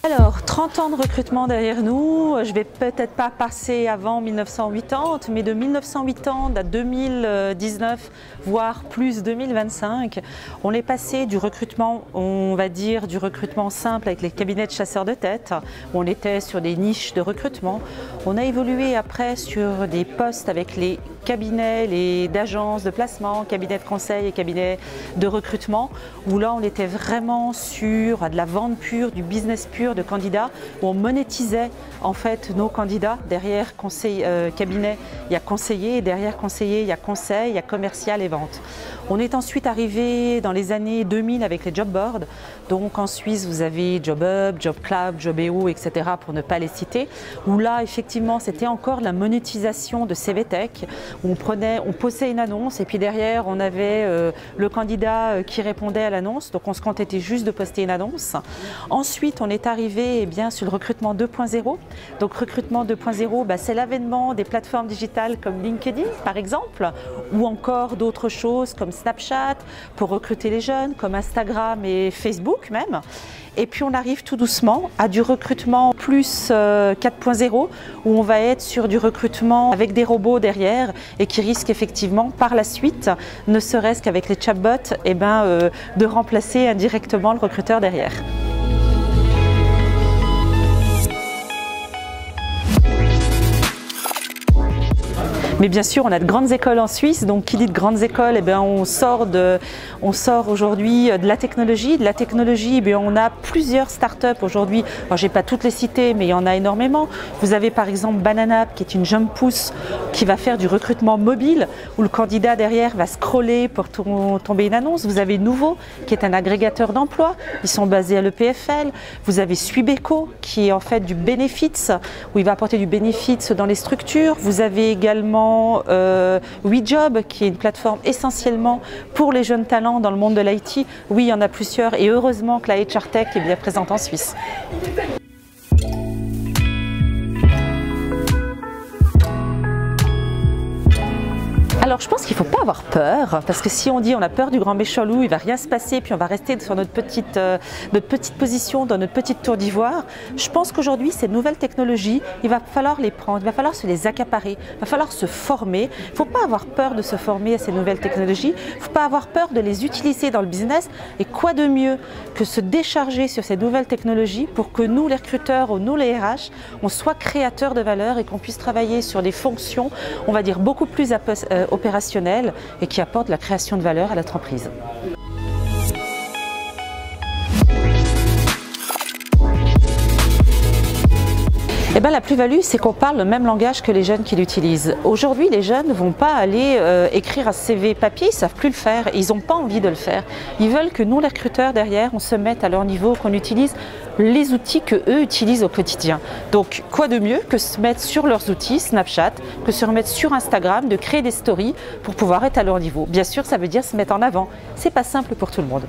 Alors, 30 ans de recrutement derrière nous, je ne vais peut-être pas passer avant 1980, mais de 1980 à 2019, voire plus 2025, on est passé du recrutement, on va dire, du recrutement simple avec les cabinets de chasseurs de tête, où on était sur des niches de recrutement. On a évolué après sur des postes avec les cabinets d'agences de placement, cabinets de conseil et cabinets de recrutement, où là on était vraiment sur de la vente pure, du business pur de candidats, où on monétisait en fait nos candidats. Derrière cabinet, il y a conseiller, et derrière conseiller, il y a conseil, il y a commercial et vente. On est ensuite arrivé dans les années 2000 avec les job boards. Donc en Suisse, vous avez JobUp, JobClub, Jobeo, etc. pour ne pas les citer. Où là, effectivement, c'était encore la monétisation de CVTech. Où on posait une annonce et puis derrière, on avait le candidat qui répondait à l'annonce. Donc on se contentait juste de poster une annonce. Ensuite, on est arrivé sur le recrutement 2.0. Donc recrutement 2.0, c'est l'avènement des plateformes digitales comme LinkedIn, par exemple, ou encore d'autres choses comme Snapchat pour recruter les jeunes, comme Instagram et Facebook même. Et puis on arrive tout doucement à du recrutement plus 4.0 où on va être sur du recrutement avec des robots derrière et qui risque effectivement par la suite, ne serait-ce qu'avec les chatbots, de remplacer indirectement le recruteur derrière. Mais bien sûr, on a de grandes écoles en Suisse, donc qui dit de grandes écoles, on sort aujourd'hui de la technologie. De la technologie, on a plusieurs startups aujourd'hui. Je n'ai pas toutes les citer, mais il y en a énormément. Vous avez par exemple Banana, qui est une jeune pousse qui va faire du recrutement mobile, où le candidat derrière va scroller pour tomber une annonce. Vous avez Nouveau, qui est un agrégateur d'emploi. Ils sont basés à l'EPFL. Vous avez Suibeco, qui est en fait du benefits, où il va apporter du benefits dans les structures. Vous avez également WeJob, qui est une plateforme essentiellement pour les jeunes talents dans le monde de l'IT. Oui, il y en a plusieurs et heureusement que la HR Tech est bien présente en Suisse. Alors je pense qu'il ne faut pas avoir peur, parce que si on dit on a peur du grand méchant loup, il ne va rien se passer, puis on va rester sur notre petite position, dans notre petite tour d'ivoire. Je pense qu'aujourd'hui, ces nouvelles technologies, il va falloir les prendre, il va falloir se les accaparer, il va falloir se former. Il ne faut pas avoir peur de se former à ces nouvelles technologies, il ne faut pas avoir peur de les utiliser dans le business. Et quoi de mieux que se décharger sur ces nouvelles technologies pour que nous, les recruteurs ou nous, les RH, on soit créateurs de valeur et qu'on puisse travailler sur des fonctions, on va dire, beaucoup plus opérationnel et qui apporte la création de valeur à l'entreprise. La plus-value, c'est qu'on parle le même langage que les jeunes qui l'utilisent. Aujourd'hui, les jeunes ne vont pas aller écrire un CV papier, ils ne savent plus le faire, ils n'ont pas envie de le faire. Ils veulent que nous, les recruteurs, derrière, on se mette à leur niveau, qu'on utilise les outils qu'eux utilisent au quotidien. Donc, quoi de mieux que se mettre sur leurs outils, Snapchat, que se remettre sur Instagram, de créer des stories pour pouvoir être à leur niveau. Bien sûr, ça veut dire se mettre en avant. C'est pas simple pour tout le monde.